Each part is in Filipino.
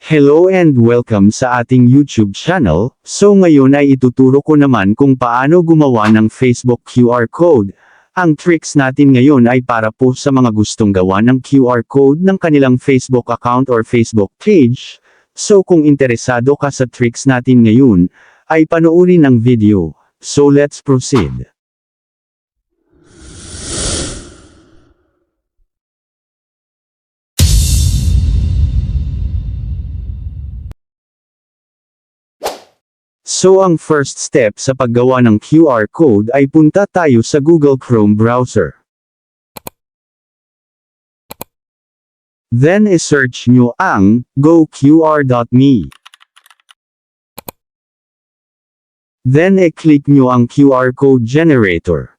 Hello and welcome sa ating YouTube channel. So ngayon ay ituturo ko naman kung paano gumawa ng Facebook QR code. Ang tricks natin ngayon ay para po sa mga gustong gawa ng QR code ng kanilang Facebook account or Facebook page. So kung interesado ka sa tricks natin ngayon, ay panoorin ang video. So let's proceed. So ang first step sa paggawa ng QR code ay punta tayo sa Google Chrome browser. Then i-search nyo ang goqr.me. Then i-click nyo ang QR code generator.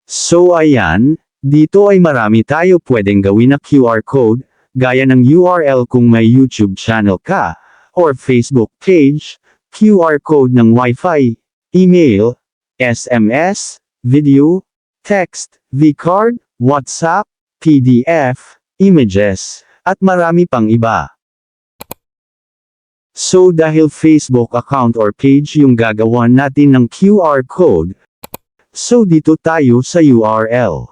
So ayan, dito ay marami tayo pwedeng gawin na QR code, gaya ng URL kung may YouTube channel ka, or Facebook page, QR code ng Wi-Fi, email, SMS, video, text, vCard, WhatsApp, PDF, images, at marami pang iba. So dahil Facebook account or page yung gagawan natin ng QR code, so dito tayo sa URL.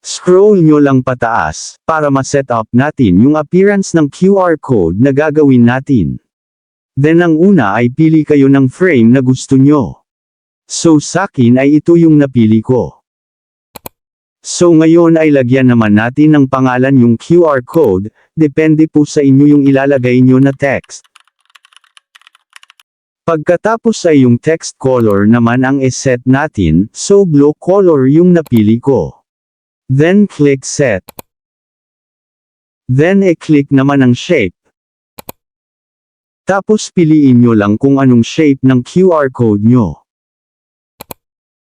Scroll nyo lang pataas, para ma-set up natin yung appearance ng QR code na gagawin natin. Then ang una ay pili kayo ng frame na gusto nyo. So sakin ay ito yung napili ko. So ngayon ay lagyan naman natin ng pangalan yung QR code, depende po sa inyo yung ilalagay nyo na text. Pagkatapos ay yung text color naman ang iset natin, so blue color yung napili ko. Then click set. Then i-click naman ang shape. Tapos piliin nyo lang kung anong shape ng QR code nyo.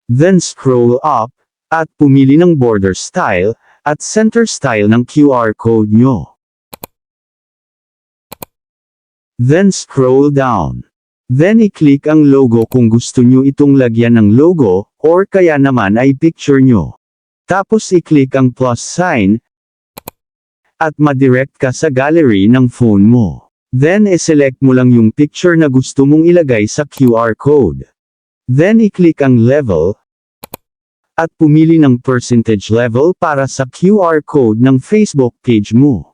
Then scroll up, at pumili ng border style, at center style ng QR code nyo. Then scroll down. Then i-click ang logo kung gusto nyo itong lagyan ng logo, or kaya naman ay picture nyo. Tapos i-click ang plus sign, at madirect ka sa gallery ng phone mo. Then i-select mo lang yung picture na gusto mong ilagay sa QR code. Then i-click ang level, at pumili ng percentage level para sa QR code ng Facebook page mo.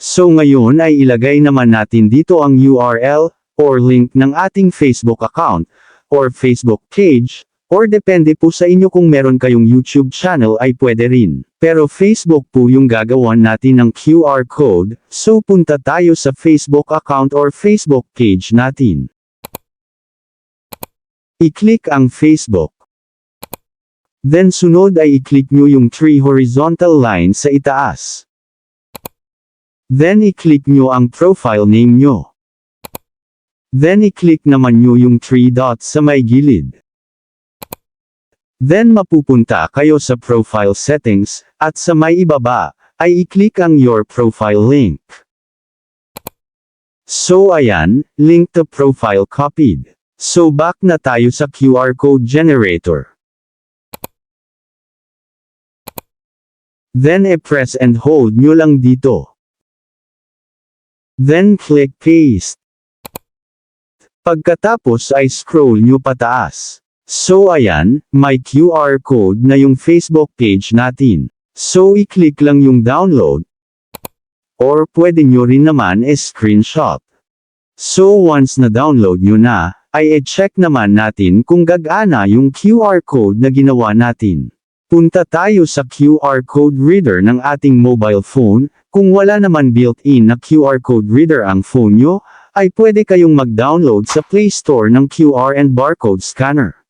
So ngayon ay ilagay naman natin dito ang URL, or link ng ating Facebook account, or Facebook page, or depende po sa inyo kung meron kayong YouTube channel ay pwede rin. Pero Facebook po yung gagawan natin ng QR code, so punta tayo sa Facebook account or Facebook page natin. I-click ang Facebook. Then sunod ay i-click nyo yung 3 horizontal lines sa itaas. Then i-click nyo ang profile name nyo. Then i-click naman nyo yung 3 dots sa may gilid. Then mapupunta kayo sa profile settings, at sa may ibaba, ay i-click ang your profile link. So ayan, link to profile copied. So back na tayo sa QR code generator. Then i-press and hold nyo lang dito. Then click paste. Pagkatapos ay scroll nyo pataas. So ayan, may QR code na yung Facebook page natin. So i-click lang yung download. Or pwede nyo rin naman screenshot. So once na download nyo na, ay i-check naman natin kung gagana yung QR code na ginawa natin. Punta tayo sa QR code reader ng ating mobile phone. Kung wala naman built-in na QR code reader ang phone nyo, ay pwede kayong mag-download sa Play Store ng QR and barcode scanner.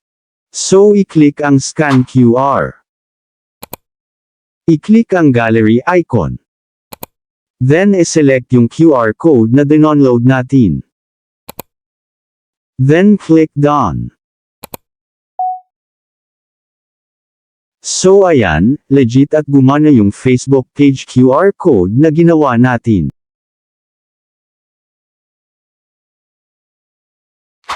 So i-click ang scan QR. I-click ang gallery icon. Then i-select yung QR code na dinonload natin. Then click done. So ayan, legit at gumana yung Facebook page QR code na ginawa natin.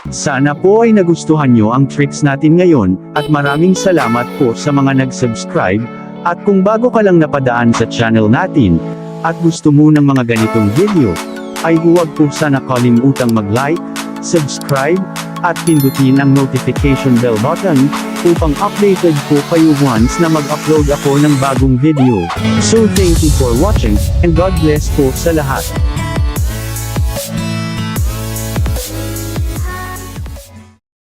Sana po ay nagustuhan nyo ang tricks natin ngayon, at maraming salamat po sa mga nag-subscribe, At kung bago ka lang napadaan sa channel natin, at gusto mo ng mga ganitong video, ay huwag po sana kalimutang mag-like, subscribe, at pindutin ang notification bell button, upang updated po kayo once na mag-upload ako ng bagong video. So thank you for watching, and God bless po sa lahat.